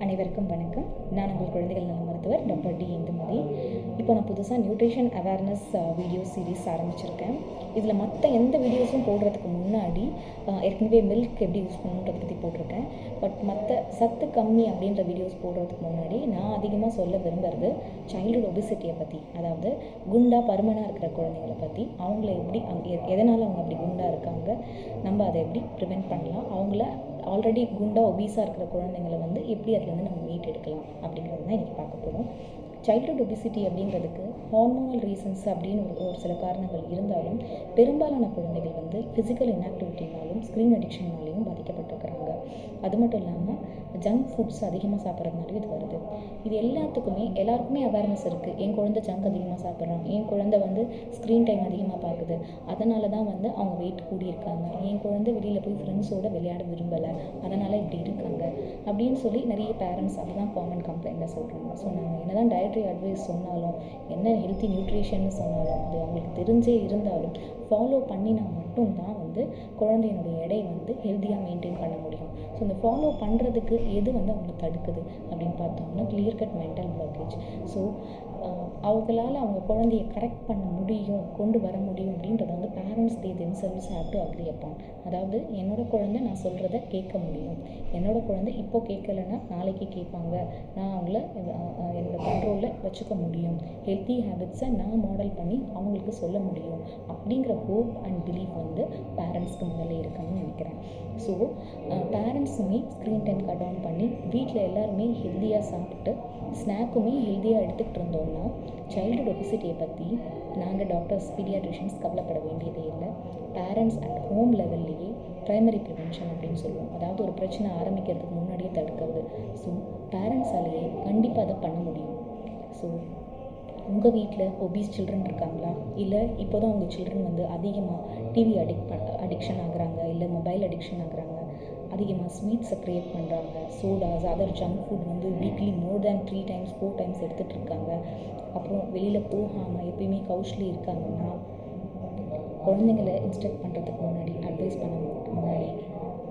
அனைவருக்கும் வணக்கம். நான் உங்கள் குழந்தைகள் நல மருத்துவர் டாக்டர் டி இந்துமதி. இப்போ நான் புதுசாக நியூட்ரிஷன் அவேர்னஸ் வீடியோ சீரீஸ் ஆரம்பிச்சிருக்கேன். இதில் மற்ற எந்த வீடியோஸும் போடுறதுக்கு முன்னாடி ஏற்கனவே மில்க் எப்படி யூஸ் பண்ணணுன்றதை பற்றி போட்டிருக்கேன். பட் மற்ற சத்து கம்மி அப்படின்ற வீடியோஸ் போடுறதுக்கு முன்னாடி நான் அதிகமாக சொல்ல விரும்புகிறது சைல்டுஹுட் ஒபிசிட்டியை பற்றி, அதாவது குண்டா பருமனாக இருக்கிற குழந்தைங்களை பற்றி. அவங்கள எப்படி எதனால் அவங்க அப்படி குண்டாக இருக்காங்க, நம்ம அதை எப்படி ப்ரிவெண்ட் பண்ணலாம், அவங்கள ஆல்ரெடி குண்டா ஒபீஸாக இருக்கிற குழந்தைங்களை எப்படி அதுலேருந்து நம்ம மீட் எடுக்கலாம் அப்படிங்கிறது தான் இன்றைக்கி பார்க்க போகிறோம். சைல்டுஹுட் ஒபிசிட்டி அப்படிங்கிறதுக்கு ஹார்மோனல் ரீசன்ஸ் அப்படின்னு ஒரு சில காரணங்கள் இருந்தாலும் பெரும்பாலான குழந்தைகள் ஃபிசிக்கல் இன்ஆக்டிவிட்டினாலும் ஸ்க்ரீன் அடிக்ஷன்னாலையும் பாதிக்கப்பட்டிருக்கிறாங்க. அது மட்டும் இல்லாமல் ஜங்க் ஃபுட்ஸ் அதிகமாக சாப்பிட்றதுனாலையும் இது வருது. இது எல்லாருக்குமே அவேர்னஸ் இருக்குது. என் குழந்தை ஜங்க் அதிகமாக சாப்பிட்றான், என் குழந்தை ஸ்க்ரீன் டைம் அதிகமாக பார்க்குது, அதனால தான் அவங்க வெயிட் கூடியிருக்காங்க, என் குழந்தை வெளியில் போய் ஃப்ரெண்ட்ஸோடு விளையாட விரும்பலை, அதனால் இப்படி இருக்காங்க அப்படின்னு சொல்லி நிறைய பேரண்ட்ஸ் அதுதான் காமன் கம்ப்ளைண்ட்டாக சொல்கிறாங்க. ஸோ நாங்கள் என்ன தான் டயட்ரி அட்வைஸ் சொன்னாலும், என்ன ஹெல்த்தி நியூட்ரிஷன்னு சொன்னாலும், அது அவங்களுக்கு தெரிஞ்சே இருந்தாலும் ஃபாலோ பண்ணினா மட்டும்தான் குழந்தையினுடைய எடை ஹெல்த்தியாக மெயின்டைன் பண்ண முடியும். ஸோ இந்த ஃபாலோ பண்ணுறதுக்கு எது அவங்களை தடுக்குது அப்படின்னு பார்த்தோம்னா clear cut mental blockage. So அவங்களால அவங்க குழந்தைய கரெக்ட் பண்ண முடியும், கொண்டு வர முடியும் அப்படின்றத parents they themselves have to agree upon. அதாவது என்னோட குழந்தை நான் சொல்கிறத கேட்க முடியும், என்னோட குழந்தை இப்போ கேட்கலைன்னா நாளைக்கு கேட்பாங்க, நான் அவங்கள என்னோடய கண்ட்ரோலில் வச்சுக்க முடியும், ஹெல்த்தி ஹேபிட்ஸை நான் மாடல் பண்ணி அவங்களுக்கு சொல்ல முடியும் அப்படிங்கிற ஹோப் அண்ட் பிலீஃப் பேரண்ட்ஸ்க்கு முதல்ல இருக்குன்னு நினைக்கிறேன். ஸோ பேரண்ட்ஸுமே ஸ்க்ரீன் டைம் கட் டவுன் பண்ணி வீட்டில் எல்லாருமே ஹெல்த்தியாக சாப்பிட்டு ஸ்நாக்குமே ஹெல்த்தியாக எடுத்துகிட்டு இருந்தோம்னா சைல்டுஹுட் ஒபிசிட்டியை பற்றி நாங்கள் டாக்டர்ஸ் பீடியாட்ரிஷியன்ஸ் கவலைப்பட வேண்டியதே இல்லை. பேரண்ட்ஸ் அட் ஹோம் லெவல்லையே ப்ரைமரி ப்ரிவென்ஷன் அப்படின்னு சொல்லுவோம், அதாவது ஒரு பிரச்சனை ஆரம்பிக்கிறதுக்கு முன்னாடியே தடுக்கிறது. ஸோ பேரண்ட்ஸாலேயே கண்டிப்பாக அதை பண்ண முடியும். ஸோ உங்கள் வீட்டில் ஒபீஸ் சில்ட்ரன் இருக்காங்களா, இல்லை இப்போ தான் உங்கள் சில்ட்ரன் அதிகமாக டிவி அடிக்ஷன் ஆகுறாங்க, இல்லை மொபைல் அடிக்ஷன் ஆகுறாங்க, அதிகமாக ஸ்வீட்ஸை க்ரியேட் பண்ணுறாங்க, sodas other junk food weekly more than 3 times 4 times எடுத்துகிட்டு இருக்காங்க, அப்புறம் வெளியில் போகாமல் எப்பயுமே கவுச்லேயே இருக்காங்கன்னா, குழந்தைங்களை இன்ஸ்ட்ரக்ட் பண்ணுறதுக்கு முன்னாடி அட்வைஸ் பண்ண முன்னாடி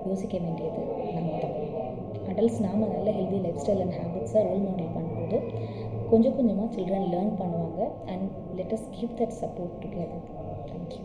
யோசிக்க வேண்டியது நம்ம தான். அடல்ட்ஸ் நாம் நல்ல ஹெல்தி லைஃப் ஸ்டைல் அண்ட் ஹேபிட்ஸை ரோல் மாடல் பண்ணும்போது கொஞ்சம் கொஞ்சமாக சில்ட்ரன் லேர்ன் பண்ணுவாங்க. And let us give that support together. Thank you.